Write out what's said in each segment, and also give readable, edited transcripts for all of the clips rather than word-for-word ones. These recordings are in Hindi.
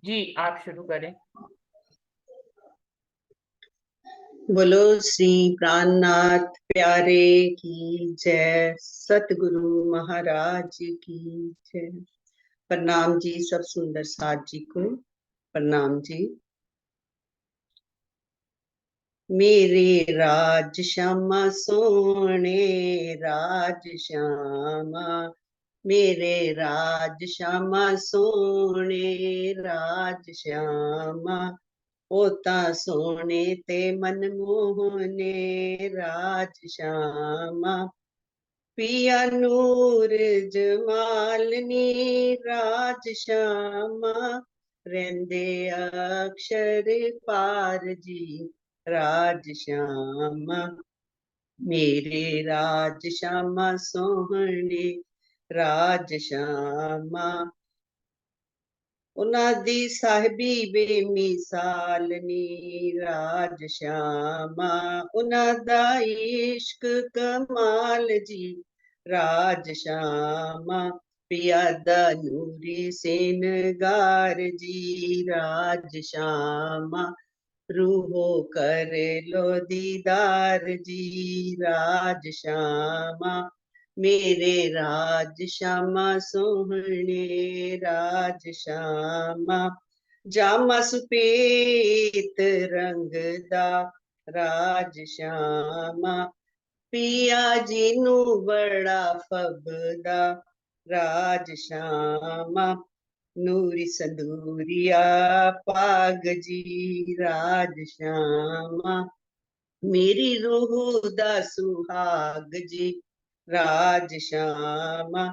जी, आप शुरू करें। बोलो श्री प्राणनाथ प्यारे की जय। सतगुरु महाराज की जय। प्रणाम जी सब सुंदर साथ जी को प्रणाम जी। मेरे राज श्यामा सोने राज श्यामा, मेरे राज श्यामा सोने राज श्यामा, ओता सोने ते मन मोहने राज श्यामा, पिया नूर जमालनी राज श्यामा, रेंदे अक्षर पार जी राज श्यामा, मेरे राज श्यामा सोहने राज श्यामा, उन्हां दी साहिबी बेमिसालनी राज श्यामा, उन्हां दा इश्क कमाल जी राज श्यामा, पिया दा नूरी सेनगार जी राज श्यामा, रूहो कर लो दीदार जी राज श्यामा, मेरे राज श्यामा सोहने राज श्यामा, जामा सुपेत रंग दा राज श्यामा, पिया जी नू बड़ा फबदा राज श्यामा, नूरी संदूरिया पाग जी राज श्यामा, मेरी रूह दा सुहाग जी राज श्यामा,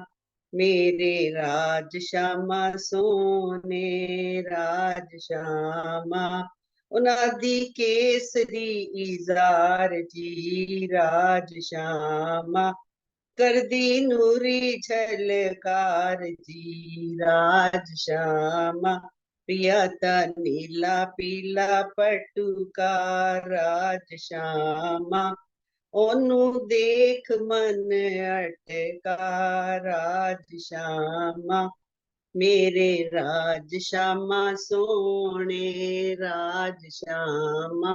मेरे राज श्यामा सोने राज श्यामा, उनादी केसरी इजार जी राज श्यामा, कर दी नूरी झलकार जी राज श्यामा, पिया ता नीला पीला पटुका राज श्यामा, ओनू देख मन अटका राज श्यामा, मेरे राज श्यामा सोने राज श्यामा,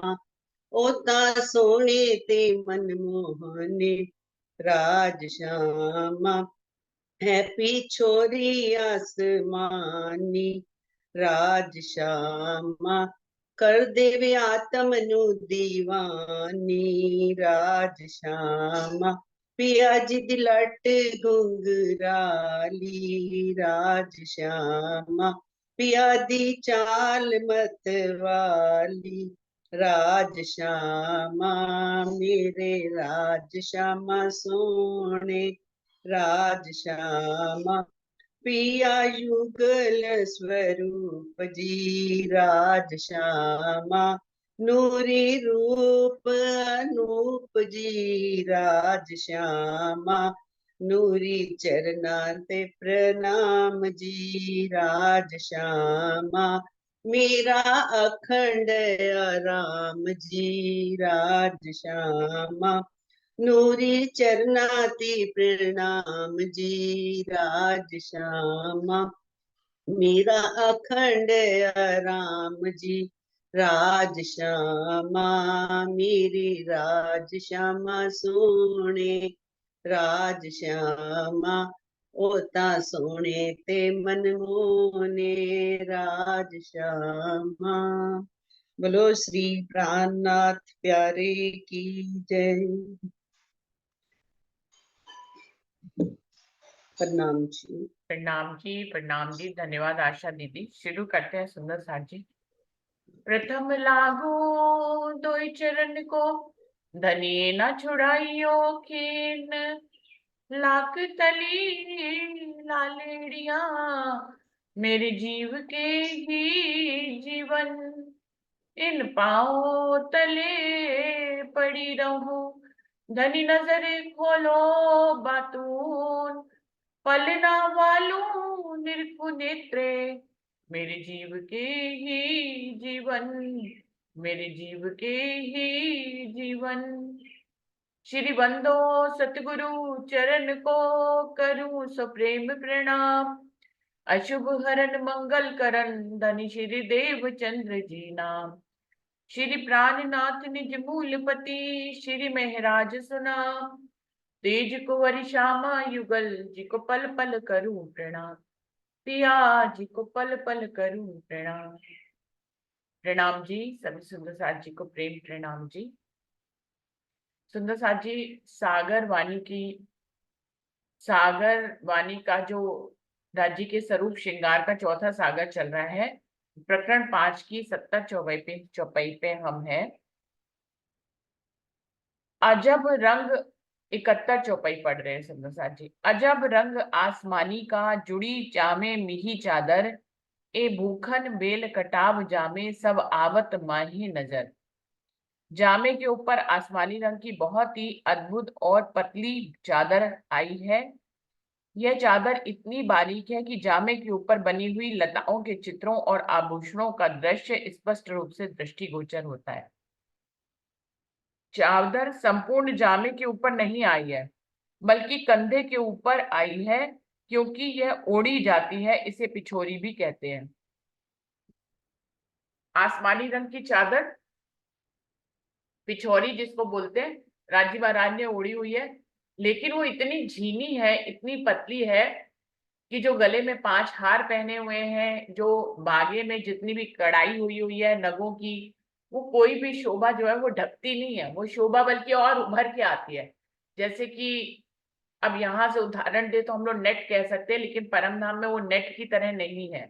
ओता सोने ते मन मोहने राज श्यामा, है पिछोरी आसमानी राज श्यामा, कर देवे आत्म नु दीवानी राज श्यामा, पिया जी दी लट घुंघराली राज श्यामा, पिया दी चाल मतवाली राज श्यामा, मेरे राज श्यामा सोने राज श्यामा, पिया युगल स्वरूप जी राज श्यामा, नूरी रूप अनूप जी राज श्यामा, नूरी चरना ते प्रणाम जी राज श्यामा, मेरा अखंड आराम जी राज श्यामा, नूरी चरनाती प्रणाम जी राज श्यामा, मेरा अखंड आराम जी राज श्यामा, मेरी राज श्यामा सोने राज श्यामा, ओता सोने ते मन मोने राज श्यामा। बोलो श्री प्राणनाथ प्यारे की जय। प्रणाम जी। प्रणाम जी, प्रणाम जी, धन्यवाद आशा दीदी। शुरू करते हैं सुंदर साथ जी। प्रथम लागू दोई चरण को, धनी न छुड़ाइयो कीन, लाख तली लालेड़िया, मेरे जीव के ही जीवन, इन पाँव तले पड़ी रहूं, धनी नजर खोलो बातून, पलना वालू निरखु नेत्रे, मेरे जीव के ही जीवन, मेरे जीव के ही जीवन, श्री बंदो सतगुरु चरण को करूं सो प्रेम प्रणाम, अशुभ हरन मंगल करन धनि श्री देव चंद्र जी नाम। श्री प्राणनाथ निज मूलपति श्री महराज सुनाम। तेज कुंवर श्यामा युगल जी को पल पल करूं प्रणाम। पिया जी को पल पल करूं प्रणाम। प्रणाम जी, सभी सुंदर साथ जी को प्रेम प्रणाम जी। सुंदर साथ जी, सागर वाणी का जो राज्य के स्वरूप श्रृंगार का चौथा सागर चल रहा है, प्रकरण 5 की 70 चौपाई पे हम हैं। अजब रंग 71 चौपाई पढ़ रहे हैं सुंदर साथ जी। अजब रंग आसमानी का जुड़ी जामे मिही चादर, ए भूखन बेल कटाव जामे सब आवत माही नजर। जामे के ऊपर आसमानी रंग की बहुत ही अद्भुत और पतली चादर आई है। यह चादर इतनी बारीक है कि जामे के ऊपर बनी हुई लताओं के चित्रों और आभूषणों का दृश्य स्पष्ट रूप से दृष्टिगोचर होता है। चादर संपूर्ण जामे के ऊपर नहीं आई है, बल्कि कंधे के ऊपर आई है, क्योंकि यह ओढ़ी जाती है। इसे पिछोरी भी कहते हैं। आसमानी रंग की चादर पिछोरी जिसको बोलते हैं, राजीव महाराज ने ओढ़ी हुई है, लेकिन वो इतनी झीनी है, इतनी पतली है कि जो गले में 5 हार पहने हुए हैं, जो बागे में जितनी भी कढ़ाई हुई हुई है नगों की, वो कोई भी शोभा जो है वो ढकती नहीं है। वो शोभा बल्कि और उभर के आती है। जैसे कि अब यहां से उदाहरण दे तो हम लोग नेट कह सकते हैं, लेकिन परम धाम में वो नेट की तरह नहीं है।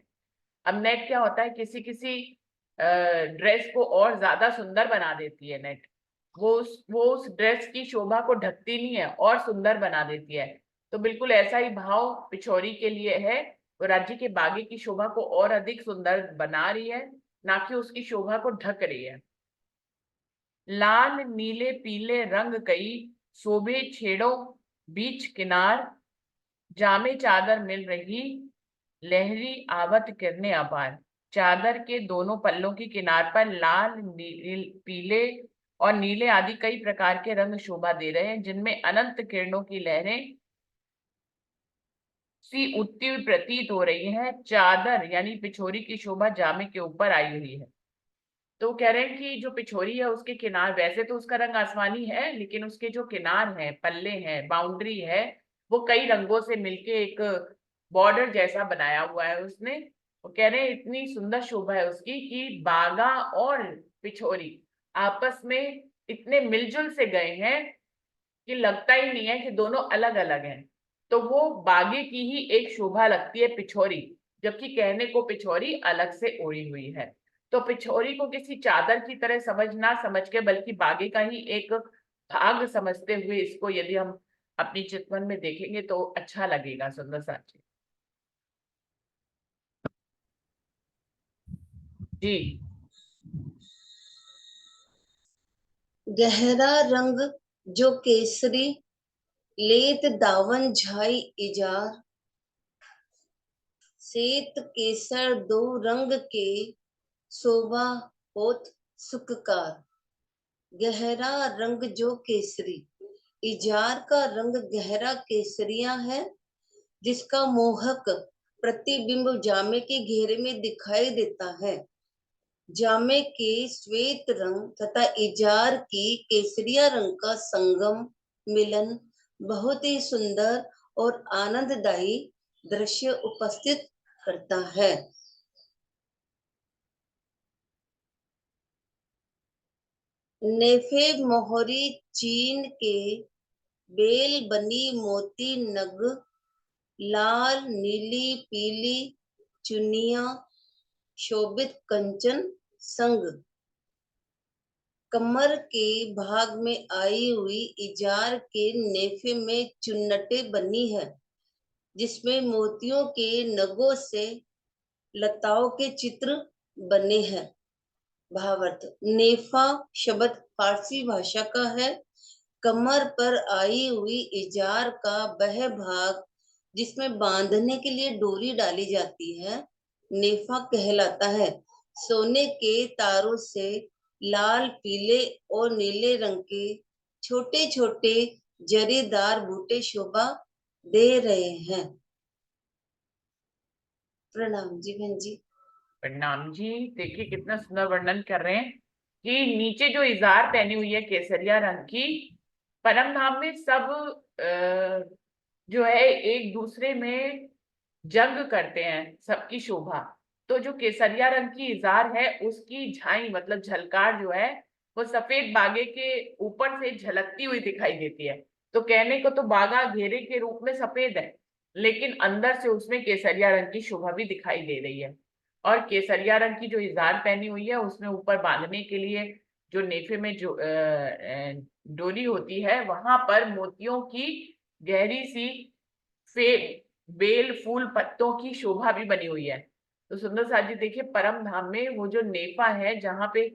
अब नेट क्या होता है, किसी किसी ड्रेस को और ज्यादा सुंदर बना देती है नेट। वो उस ड्रेस की शोभा को ढकती नहीं है और सुंदर बना देती है। तो बिल्कुल ऐसा ही भाव पिछोरी के लिए है। वो राज्य के बागे की शोभा को और अधिक सुंदर बना रही है, ना कि उसकी शोभा को ढक रही है। लाल नीले पीले रंग कई शोभे छेड़ो बीच किनार, जामे चादर मिल रही लहरी आवत किरने अपार। चादर के दोनों पल्लों की किनार पर लाल पीले और नीले आदि कई प्रकार के रंग शोभा दे रहे हैं, जिनमें अनंत किरणों की लहरें सी उठती हुई प्रतीत हो रही है। चादर यानी पिछोरी की शोभा जामे के ऊपर आई हुई है। तो वो कह रहे हैं कि जो पिछोरी है उसके किनार, वैसे तो उसका रंग आसमानी है, लेकिन उसके जो किनार हैं, पल्ले हैं, बाउंड्री है, वो कई रंगों से मिलके एक बॉर्डर जैसा बनाया हुआ है उसने। वो कह रहे हैं इतनी सुंदर शोभा है उसकी कि बागा और पिछोरी आपस में इतने मिलजुल से गए हैं कि लगता ही नहीं है कि दोनों अलग अलग हैं। तो वो बागे की ही एक शोभा लगती है पिछोरी, जबकि कहने को पिछोरी अलग से ओढ़ी हुई है। तो पिछोरी को किसी चादर की तरह ना समझ के, बल्कि बागे का ही एक भाग समझते हुए इसको यदि हम अपनी चितवन में देखेंगे तो अच्छा लगेगा सुंदर साथी जी। गहरा रंग जो केसरी लेत दावन झाई इजार, सेत केसर दो रंग के शोभा होत सुखकार। गहरा रंग जो केसरी, इजार का रंग गहरा केसरिया है, जिसका मोहक प्रतिबिंब जामे के घेरे में दिखाई देता है। जामे के श्वेत रंग तथा इजार की केसरिया रंग का संगम मिलन बहुत ही सुंदर और आनंददायी दृश्य उपस्थित करता है। नेफे मोहरी चीन के बेल बनी मोती नग, लाल नीली पीली चुनिया शोभित कंचन संग। कमर के भाग में आई हुई इजार के नेफे में चुन्नटे बनी है, जिसमें मोतियों के नगों से लताओं के चित्र बने हैं। भावार्थ, नेफा शब्द फारसी भाषा का है। कमर पर आई हुई इजार का वह भाग जिसमें बांधने के लिए डोरी डाली जाती है, नेफा कहलाता है। सोने के तारों से लाल पीले और नीले रंग के छोटे छोटे जरीदार बूटे शोभा दे रहे हैं। प्रणाम जी बहन जी। प्रणाम जी। देखिए कितना सुंदर वर्णन कर रहे हैं कि नीचे जो इजार पहनी हुई है केसरिया रंग की, परम धाम में सब जो है एक दूसरे में जंग करते हैं, सबकी शोभा। तो जो केसरिया रंग की इजार है उसकी झाई मतलब झलकार जो है वो सफेद बागे के ऊपर से झलकती हुई दिखाई देती है। तो कहने को तो बागा घेरे के रूप में सफेद है, लेकिन अंदर से उसमें केसरिया रंग की शोभा भी दिखाई दे रही है। और केसरिया रंग की जो इजार पहनी हुई है उसमें ऊपर बांधने के लिए जो नेफे में जो डोरी होती है, वहां पर मोतियों की गहरी सी फे बेल फूल पत्तों की शोभा भी बनी हुई है। तो सुंदर साथ जी देखिए, परम धाम में वो जो नेफा है जहाँ पे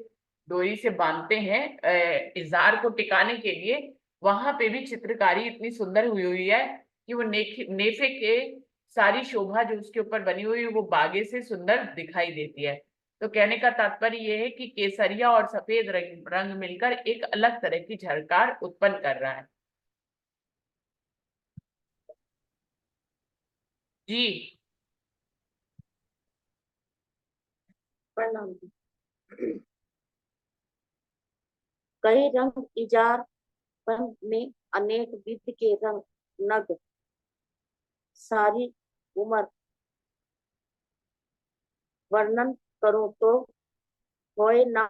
डोरी से बांधते हैं इजार को टिकाने के लिए, वहां पे भी चित्रकारी इतनी सुंदर हुई हुई है कि वो नेफे के सारी शोभा जो उसके ऊपर बनी हुई है वो बागे से सुंदर दिखाई देती है। तो कहने का तात्पर्य ये है कि केसरिया और सफेद रंग मिलकर एक अलग तरह की झलकार उत्पन्न कर रहा है। जी। प्रणाम जी। कई रंग इजार बंद में अनेक विध के रंग नग सारी उम्र वर्णन करो तो होए ना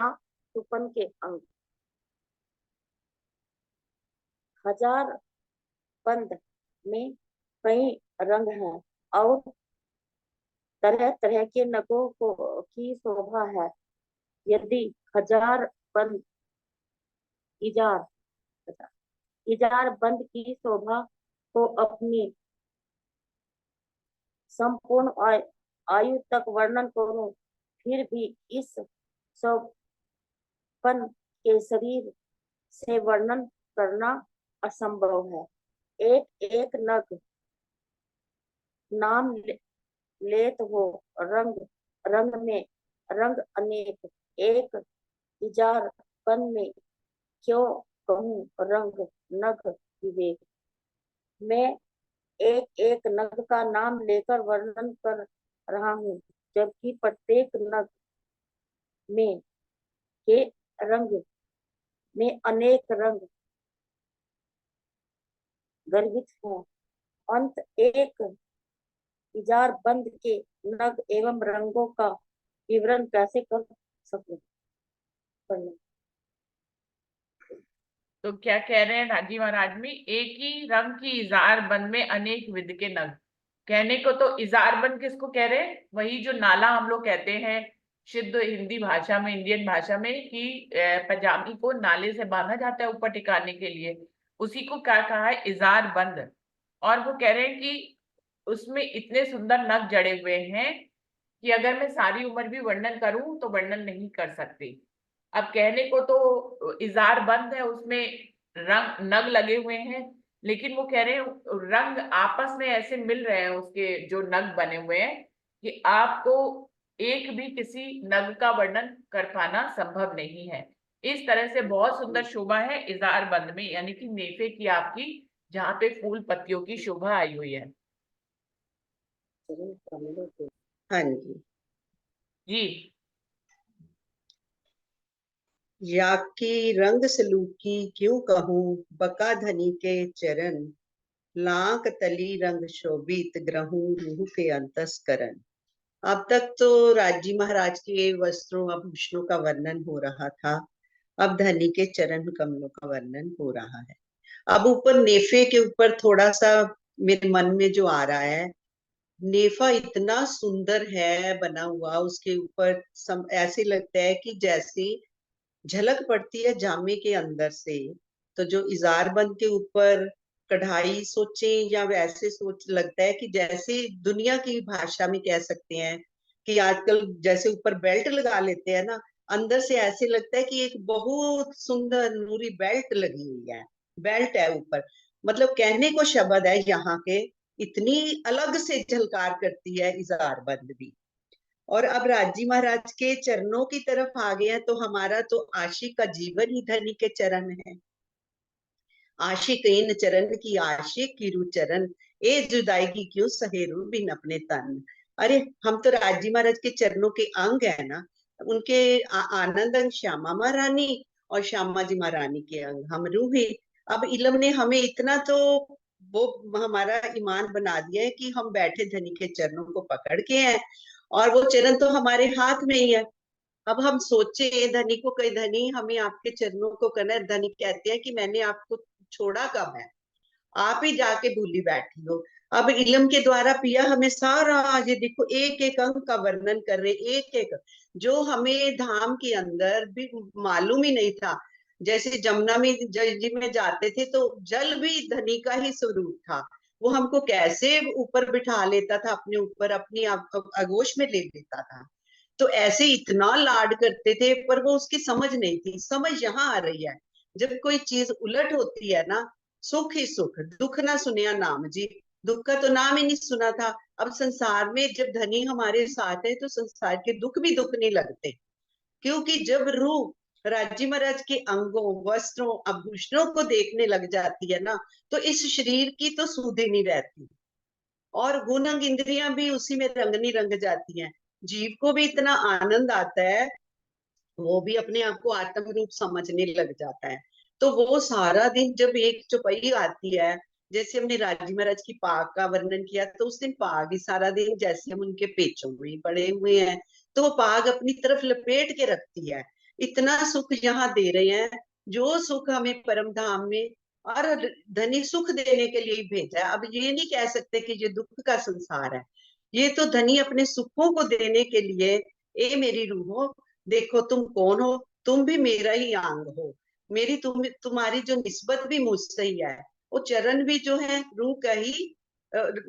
सुपन के अंग। हजार बंद में कई रंग हैं और तरह तरह के नगों को की शोभा है। यदि हजार बंद इजार इजार बंद की शोभा को अपनी संपूर्ण आयु तक वर्णन करूं, फिर भी इस सौपन के शरीर से वर्णन करना असंभव है। एक एक नग नाम लेत हो रंग रंग में रंग अनेक। एक इजार बन में क्यों कहूँ रंग नग विवेक। मैं एक एक नग का नाम लेकर वर्णन कर रहा हूँ, जबकि प्रत्येक नग में के रंग में अनेक रंग गर्भित हैं। अंत एक इजार बंद के नग एवं रंगों का विवरण कैसे कर सकूं। तो क्या कह रहे हैं राजी महाराज में, एक ही रंग की इजार बंद में अनेक विध के नग। कहने को तो इजार बंद किसको कह रहे हैं, वही जो नाला हम लोग कहते हैं शुद्ध हिंदी भाषा में, इंडियन भाषा में, कि पजामी को नाले से बांधा जाता है ऊपर टिकाने के लिए, उसी को क्या कहा है इजार बंद। और वो कह रहे हैं कि उसमें इतने सुंदर नग जड़े हुए हैं कि अगर मैं सारी उम्र भी वर्णन करूं तो वर्णन नहीं कर सकती। अब कहने को तो इजार बंद है, उसमें रंग नग लगे हुए हैं, लेकिन वो कह रहे हैं रंग आपस में ऐसे मिल रहे हैं उसके जो नग बने हुए हैं कि आपको एक भी किसी नग का वर्णन कर पाना संभव नहीं है। इस तरह से बहुत सुंदर शोभा है इजार बंद में, यानी कि नेफे की आपकी, जहाँ पे फूल पत्तियों की शोभा आई हुई है। हाँ जी। जी। याकी रंग सलूकी क्यों कहूँ बका धनी के चरण। लांक तली रंग शोभित ग्रहूं रूह के अंतस्करण। अब तक तो राजी महाराज के वस्त्रों आभूषणों का वर्णन हो रहा था, अब धनी के चरण कमलों का वर्णन हो रहा है। अब ऊपर नेफे के ऊपर थोड़ा सा मेरे मन में जो आ रहा है, नेफा इतना सुंदर है बना हुआ, उसके ऊपर ऐसे लगता है कि जैसे झलक पड़ती है जामे के अंदर से। तो जो इजार बंद के ऊपर कढ़ाई सोचे या वैसे सोच लगता है कि जैसे दुनिया की भाषा में कह सकते हैं कि आजकल जैसे ऊपर बेल्ट लगा लेते हैं ना, अंदर से ऐसे लगता है कि एक बहुत सुंदर नूरी बेल्ट लगी हुई है, बेल्ट है ऊपर। मतलब कहने को शब्द है यहाँ के, इतनी अलग से झलकार करती है इजार बंद भी। और अब राजी महाराज के चरणों की तरफ आ गए हैं, तो हमारा तो आशिक का जीवन ही धनी के चरण है। आशिक इन चरण की आशिक की रु चरण, ए जुदाई की क्यों सहेरू बिन अपने तन। अरे हम तो राजी महाराज के चरणों के अंग है ना, उनके आनंद अंग श्यामा महारानी और श्यामा जी महारानी के अंग हम रूह है। अब इलम ने हमें इतना तो वो हमारा ईमान बना दिया है कि हम बैठे धनी के चरणों को पकड़ के हैं, और वो चरण तो हमारे हाथ में ही है। अब हम सोचे धनी को, कई धनी हमें आपके चरणों को करना है। धनी कहते हैं कि मैंने आपको छोड़ा कब है, आप ही जाके भूली बैठी हो। अब इल्म के द्वारा पिया हमें सारा, ये देखो एक एक अंग का वर्णन कर रहे, एक एक जो हमें धाम के अंदर भी मालूम ही नहीं था। जैसे जमुना में जी में जाते थे तो जल भी धनी का ही स्वरूप था, वो हमको कैसे ऊपर बिठा लेता था, अपने ऊपर अपनी आगोश में ले लेता था। तो ऐसे इतना लाड करते थे, पर वो उसकी समझ नहीं थी। समझ यहाँ आ रही है, जब कोई चीज उलट होती है ना, सुख ही सुख, दुख ना सुनिया नाम जी, दुख का तो नाम ही नहीं सुना था। अब संसार में जब धनी हमारे साथ है तो संसार के दुख भी दुख नहीं लगते, क्योंकि जब रूह राजी महाराज के अंगों, वस्त्रों, आभूषणों को देखने लग जाती है ना, तो इस शरीर की तो सुध ही नहीं रहती, और गुण अंग इंद्रियां भी उसी में रंगनी रंग जाती हैं। जीव को भी इतना आनंद आता है, वो भी अपने आप को आत्म रूप समझने लग जाता है। तो वो सारा दिन जब एक चौपाई आती है, जैसे हमने राजी महाराज की पाग का वर्णन किया, तो उस दिन पाग ही सारा दिन, जैसे हम उनके पेचों में ही पड़े हुए हैं, तो वो पाग अपनी तरफ लपेट के रखती है। इतना सुख यहाँ दे रहे हैं, जो सुख हमें परम धाम में और धनी सुख देने के लिए ही भेजा है। अब ये नहीं कह सकते कि ये दुख का संसार है, ये तो धनी अपने सुखों को देने के लिए, ए मेरी रूहो देखो तुम कौन हो, तुम भी मेरा ही अंग हो, मेरी तुम्हारी जो निस्बत भी मुझसे ही है। वो चरण भी जो है रूह का ही,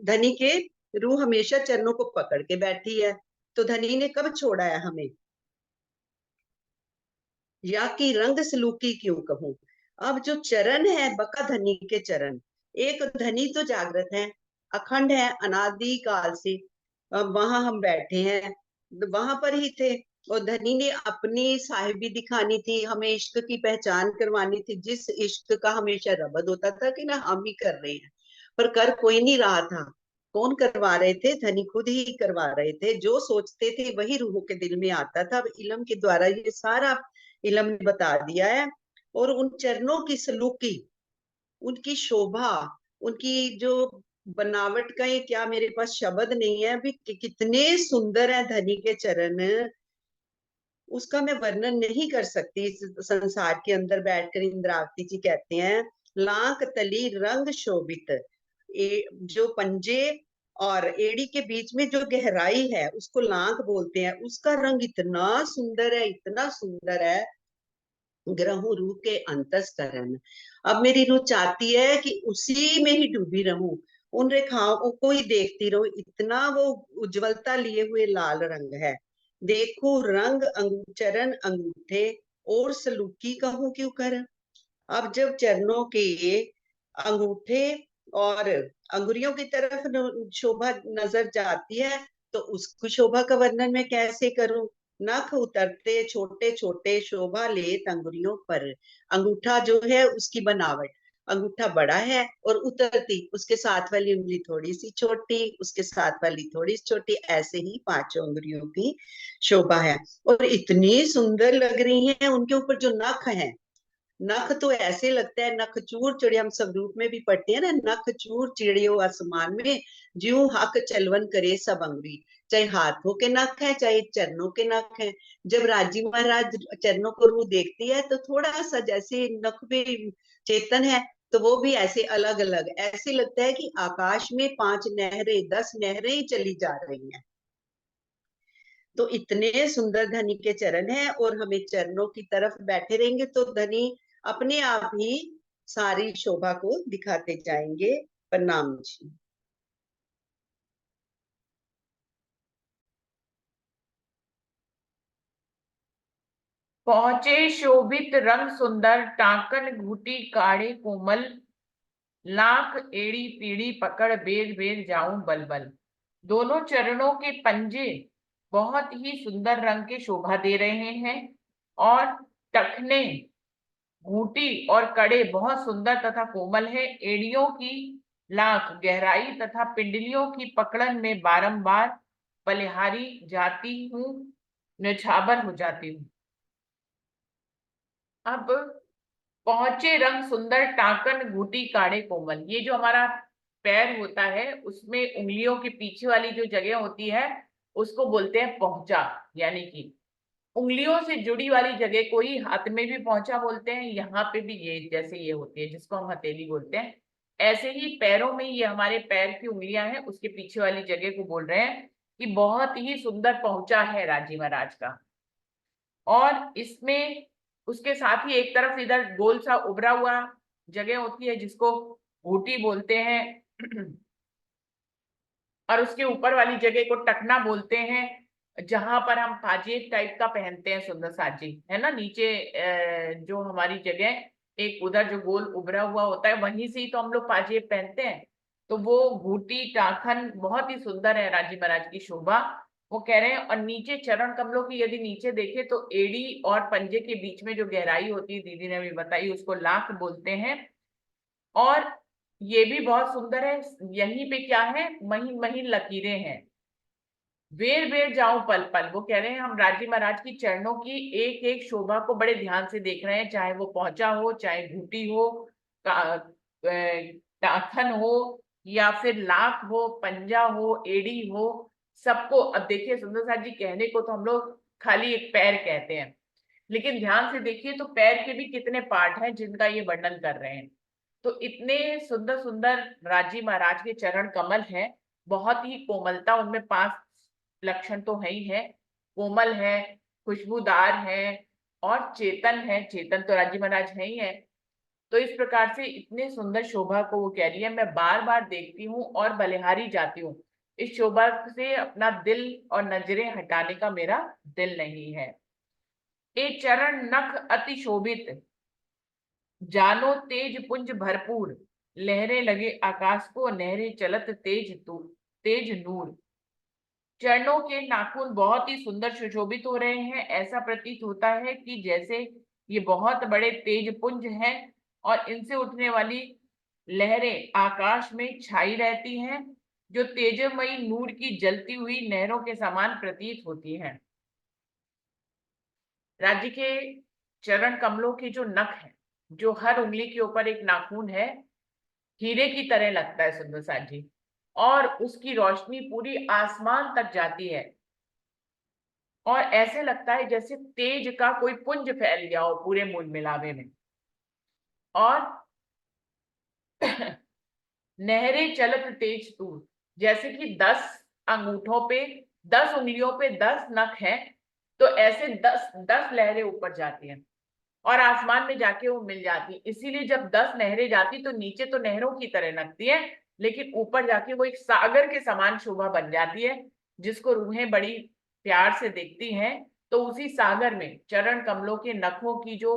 धनी के रूह हमेशा चरणों को पकड़ के बैठी है। तो धनी ने कब छोड़ा है हमें, या कि रंग सलूकी क्यों कहूं। अब जो चरण है बका धनी के चरण, एक धनी तो जागृत है, अखंड है, अनादि काल से वहां हम बैठे हैं, वहां पर ही थे। और धनी ने अपनी साहिबी दिखानी थी, हमें इश्क की पहचान करवानी थी, जिस इश्क का हमेशा रबद होता था कि ना हम ही कर रहे हैं, पर कर कोई नहीं रहा था। कौन करवा रहे थे, धनी खुद ही करवा रहे थे। जो सोचते थे वही रूहों के दिल में आता था। अब इल्म के द्वारा ये सारा इलम ने बता दिया है। और उन चरणों की सलूकी, उनकी शोभा, उनकी जो बनावट का, ये क्या मेरे पास शब्द नहीं है अभी, कितने सुंदर है धनी के चरण, उसका मैं वर्णन नहीं कर सकती। इस संसार के अंदर बैठकर इंद्रावती जी कहते हैं, लाख तली रंग शोभित, जो पंजे और एड़ी के बीच में जो गहराई है उसको लाख बोलते हैं, उसका रंग इतना सुंदर है, इतना सुंदर है। ग्रहू रूह के अंतस्करण, अब मेरी रूह चाहती है कि उसी में ही डूबी रहूं, उन रेखाओं को ही देखती रहूं, इतना वो उज्जवलता लिए हुए लाल रंग है। देखो रंग चरण अंगूठे और सलूकी कहूं क्यों कर। अब जब चरणों के अंगूठे और अंगुरियों की तरफ शोभा नजर जाती है, तो उसकी शोभा का वर्णन मैं कैसे करूं। नख उतरते छोटे छोटे शोभा लेत अंगुरियों पर, अंगूठा जो है उसकी बनावट, अंगूठा बड़ा है और उतरती उसके साथ वाली उंगली थोड़ी सी छोटी, उसके साथ वाली थोड़ी सी छोटी, ऐसे ही पांचों अंगुरियों की शोभा है। और इतनी सुंदर लग रही है उनके ऊपर जो नख है, नख तो ऐसे लगता है नखचूर चिड़िया, हम स्वरूप में भी पढ़ते हैं ना, नखचूर चिड़ियों आसमान में, ज्यों हक चलवन करे सब अंगुरी। चाहे हाथों के नख है चाहे चरणों के नख है। जब राजी महाराज चरणों को रूह देखती है तो थोड़ा सा जैसे नख भी चेतन है, तो वो भी ऐसे अलग अलग, ऐसे लगता है कि आकाश में 5 नहरें 10 नहरें ही चली जा रही हैं। तो इतने सुंदर धनी के चरण हैं, और हमें चरणों की तरफ बैठे रहेंगे तो धनी अपने आप ही सारी शोभा को दिखाते जाएंगे। प्रणाम जी। पहुंचे शोभित रंग सुंदर, टाकन घूटी काढ़े कोमल, लाख एड़ी पीड़ी पकड़ बेर बेर जाऊं बलबल। दोनों चरणों के पंजे बहुत ही सुंदर रंग के शोभा दे रहे हैं, और टखने, घूंटी और कड़े बहुत सुंदर तथा कोमल है। एड़ियों की लाख गहराई तथा पिंडलियों की पकड़न में बारंबार बलिहारी जाती हूँ, न्यौछावर हो जाती हूँ। अब पहुंचे रंग सुंदर, टाकन घूटी काढ़े कोमल। ये जो हमारा पैर होता है उसमें उंगलियों के पीछे वाली जो जगह होती है उसको बोलते हैं पहुंचा, यानी कि उंगलियों से जुड़ी वाली जगह को ही हाथ में भी पहुंचा बोलते हैं। यहाँ पे भी ये जैसे ये होती है जिसको हम हथेली बोलते हैं, ऐसे ही पैरों में ये हमारे पैर की उंगलियां हैं, उसके पीछे वाली जगह को बोल रहे हैं कि बहुत ही सुंदर पहुंचा है राजी महाराज का। और इसमें उसके साथ ही एक तरफ इधर गोल सा उभरा हुआ जगह होती है जिसको घूटी बोलते हैं और उसके ऊपर वाली जगह को टकना बोलते हैं, जहां पर हम पाजेब टाइप का पहनते हैं सुंदर साजी, है ना। नीचे जो हमारी जगह एक उधर जो गोल उभरा हुआ होता है वहीं से ही तो हम लोग पाजेब पहनते हैं। तो वो घूटी टाखन बहुत ही सुंदर है राजी महाराज की शोभा, वो कह रहे हैं। और नीचे चरण कमलों की यदि नीचे देखे तो एड़ी और पंजे के बीच में जो गहराई होती है, दीदी ने भी बताई, उसको लाख बोलते हैं। और ये भी बहुत सुंदर है, यहीं पे क्या है, महीन महीन लकीरें हैं। वेर वेर जाऊं पल पल, वो कह रहे हैं हम राजी महाराज की चरणों की एक एक शोभा को बड़े ध्यान से देख रहे हैं, चाहे वो पहुंचा हो, चाहे घूटी हो, टाखन हो, या फिर लाख हो, पंजा हो, एड़ी हो, सबको। अब देखिए सुंदर साथ जी, कहने को तो हम लोग खाली एक पैर कहते हैं, लेकिन ध्यान से देखिए तो पैर के भी कितने पार्ट हैं जिनका ये वर्णन कर रहे हैं। तो इतने सुंदर सुंदर राजी महाराज के चरण कमल हैं, बहुत ही कोमलता उनमें, 5 लक्षण तो है ही है, कोमल है, खुशबूदार है और चेतन है। चेतन तो राजी महाराज है ही है। तो इस प्रकार से इतने सुंदर शोभा को वो कह रही है, मैं बार बार देखती हूँ और बलिहारी जाती हूँ, इस शोभा से अपना दिल और नजरें हटाने का मेरा दिल नहीं है। ए चरण नख अति शोभित, जानो तेज पुंज भरपूर, लहरें लगे आकाश को, नहरें चलत तेज नूर। चरणों के नाखून बहुत ही सुंदर सुशोभित हो रहे हैं, ऐसा प्रतीत होता है कि जैसे ये बहुत बड़े तेज पुंज हैं और इनसे उठने वाली लहरें आकाश में छाई रहती हैं, जो तेजमयी नूर की जलती हुई नहरों के समान प्रतीत होती हैं। राज्य के चरण कमलों के जो नख हैं, जो हर उंगली के ऊपर एक नाखून है, हीरे की तरह लगता है सुंदर साथ जी, और उसकी रोशनी पूरी आसमान तक जाती है और ऐसे लगता है जैसे तेज का कोई पुंज फैल गया हो पूरे मूल मिलावे में। और नहरें चलत तेज तूर, जैसे कि 10 अंगूठों पे, 10 उंगलियों पे 10 नख हैं, तो ऐसे 10 लहरें ऊपर जाती हैं और आसमान में जाके वो मिल जाती। इसीलिए जब 10 नहरें जाती तो नीचे तो नहरों की तरह लगती है, लेकिन ऊपर जाके वो एक सागर के समान शोभा बन जाती है, जिसको रूहें बड़ी प्यार से देखती हैं। तो उसी सागर में चरण कमलों के नखों की जो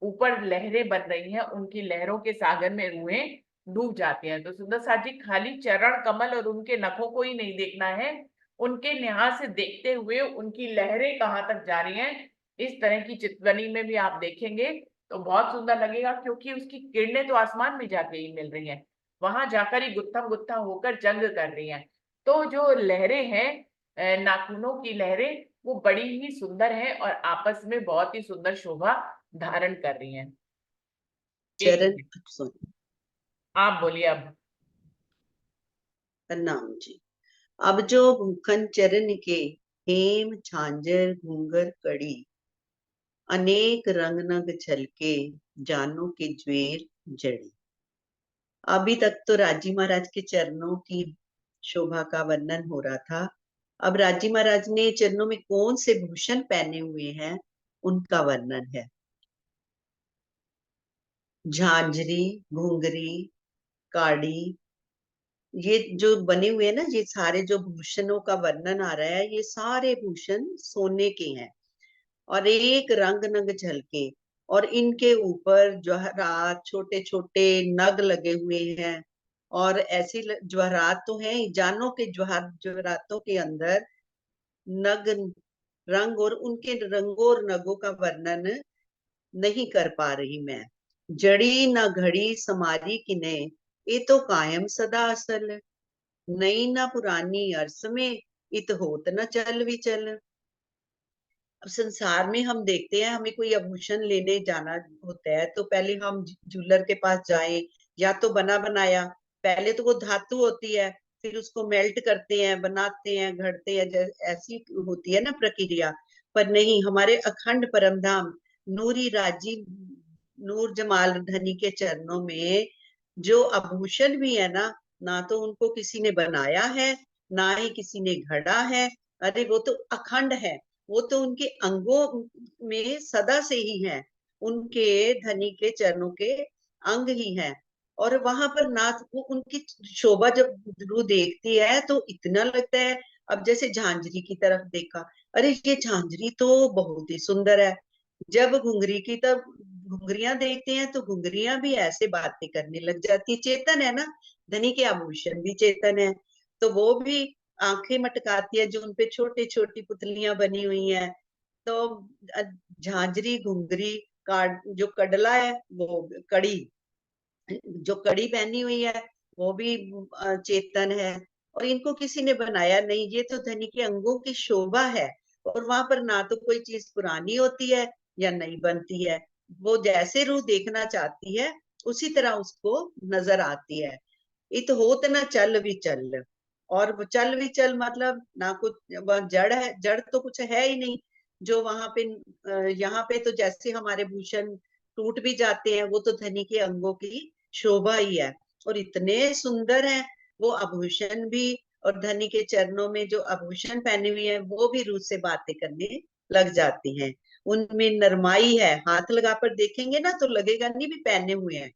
ऊपर लहरें बन रही हैं, उनकी लहरों के सागर में रूहें डूब जाती हैं। तो सुंदर साथ जी, खाली चरण कमल और उनके नखों को ही नहीं देखना है, उनके निहार से देखते हुए उनकी लहरें कहाँ तक जा रही हैं, इस तरह की चित्रबनी में भी आप देखेंगे तो बहुत सुंदर लगेगा, क्योंकि उसकी किरणें तो आसमान में जाके ही मिल रही हैं, वहां जाकर ही गुत्थम गुत्था होकर जंग कर रही हैं। तो जो लहरें हैं, नाखूनों की लहरें, वो बड़ी ही सुंदर है और आपस में बहुत ही सुंदर शोभा धारण कर रही हैं। एक चरण मिनट, सुन आप बोलिए अब। प्रणाम जी। अब जो भूखन चरण के, हेम झांझर घूंगर कड़ी, अनेक रंग नग झलके, जानो के ज्वेर जड़ी। अभी तक तो राजी महाराज के चरणों की शोभा का वर्णन हो रहा था। अब राजी महाराज ने चरणों में कौन से भूषण पहने हुए हैं उनका वर्णन है। झांझरी, घुंघरी, काड़ी, ये जो बने हुए हैं ना, ये सारे जो भूषणों का वर्णन आ रहा है, ये सारे भूषण सोने के हैं और एक रंग नग झलके, और इनके ऊपर जवाहरात, छोटे छोटे नग लगे हुए हैं। और ऐसी जवाहरात तो हैं, जानों के जवाहरातों के अंदर नग, रंग, और उनके रंगों और नगों का वर्णन नहीं कर पा रही मैं। जड़ी न घड़ी समारी किने, ये तो कायम सदा असल, नई ना पुरानी अरस में, इत होत न चल विचल। अब संसार में हम देखते हैं, हमें कोई आभूषण लेने जाना होता है तो पहले हम ज्वेलर के पास जाएं, या तो बना बनाया, पहले तो वो धातु होती है, फिर उसको मेल्ट करते हैं, बनाते हैं, घड़ते हैं, ऐसी होती है ना प्रक्रिया। पर नहीं, हमारे अखंड परमधाम नूरी राजी नूर जमाल धनी के चरणों में जो आभूषण भी है ना तो उनको किसी ने बनाया है, ना ही किसी ने घड़ा है। अरे वो तो अखंड है, वो तो उनके अंगों में सदा से ही है, उनके धनी के चरणों के अंग ही है। और वहां पर नाथ वो उनकी शोभा जब रू देखती है तो इतना लगता है, अब जैसे झांझरी की तरफ देखा, अरे ये झांझरी तो बहुत ही सुंदर है। जब घुंघरी की तब घुंघरियां देखते हैं तो घुंघरियां भी ऐसे बातें करने लग जाती है। चेतन है ना, धनी के आभूषण भी चेतन है, तो वो भी आंखें मटकाती है जो उनपे छोटी छोटी पुतलियां बनी हुई हैं। तो झांझरी घुंघरी का जो कडला है, वो कड़ी जो कड़ी पहनी हुई है वो भी चेतन है। और इनको किसी ने बनाया नहीं, ये तो धनी के अंगों की शोभा है। और वहां पर ना तो कोई चीज पुरानी होती है या नई बनती है, वो जैसे रूह देखना चाहती है उसी तरह उसको नजर आती है। इत होत न चल विचल। और वो चल विचल मतलब ना कुछ, वह जड़ है, जड़ तो कुछ है ही नहीं जो वहां पे। यहाँ पे तो जैसे हमारे भूषण टूट भी जाते हैं, वो तो धनी के अंगों की शोभा ही है। और इतने सुंदर हैं वो आभूषण भी, और धनी के चरणों में जो आभूषण पहने हुए हैं वो भी रूह से बातें करने लग जाती हैं। उनमें नरमाई है, हाथ लगा कर देखेंगे ना तो लगेगा नहीं भी पहने हुए हैं।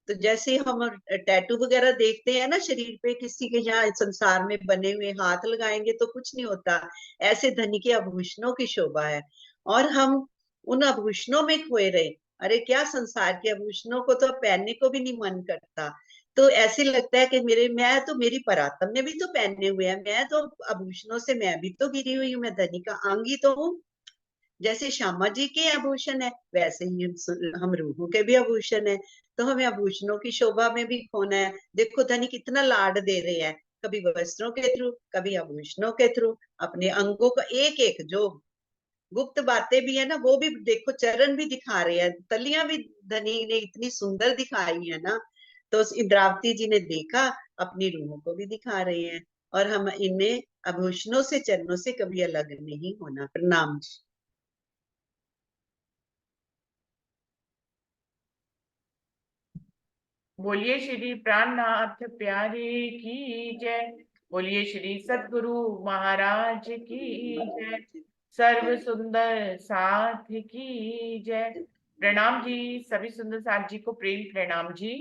तो जैसे हम टैटू वगैरह देखते हैं ना शरीर पे, किसी के यहाँ संसार में बने हुए, हाथ लगाएंगे तो कुछ नहीं होता, ऐसे धनी के आभूषणों की शोभा है। और हम उन आभूषणों में खोए रहे, अरे क्या संसार के आभूषणों को तो पहनने को भी नहीं मन करता। तो ऐसे लगता है कि मेरी परातम ने भी तो पहने हुए हैं, मैं तो आभूषणों से मैं भी तो गिरी हुई हूँ, मैं धनी का अंग ही तो हूँ। जैसे श्यामा जी के आभूषण है वैसे ही हम रूहों के भी आभूषण है। तो हमें आभूषणों की शोभा में भी खोना है। देखो धनी कितना लाड दे रहे हैं, कभी वस्त्रों के थ्रू, कभी आभूषणों के थ्रू, अपने अंगों का एक एक जो गुप्त बातें भी है ना वो भी देखो, चरण भी दिखा रहे हैं, तलियां भी धनी ने इतनी सुंदर दिखाई है ना। तो इंद्रावती जी ने देखा, अपनी रूहों को भी दिखा रहे हैं। और हम इनमें आभूषणों से चरणों से कभी अलग नहीं होना। प्रणाम। बोलिए श्री प्राणनाथ प्यारे की जय। बोलिए श्री सद्गुरु महाराज की जय। सर्व सुंदर साथ की जय। प्रणाम जी, सभी सुंदर साथ जी को प्रेम प्रणाम जी।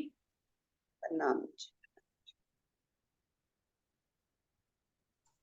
प्रणाम।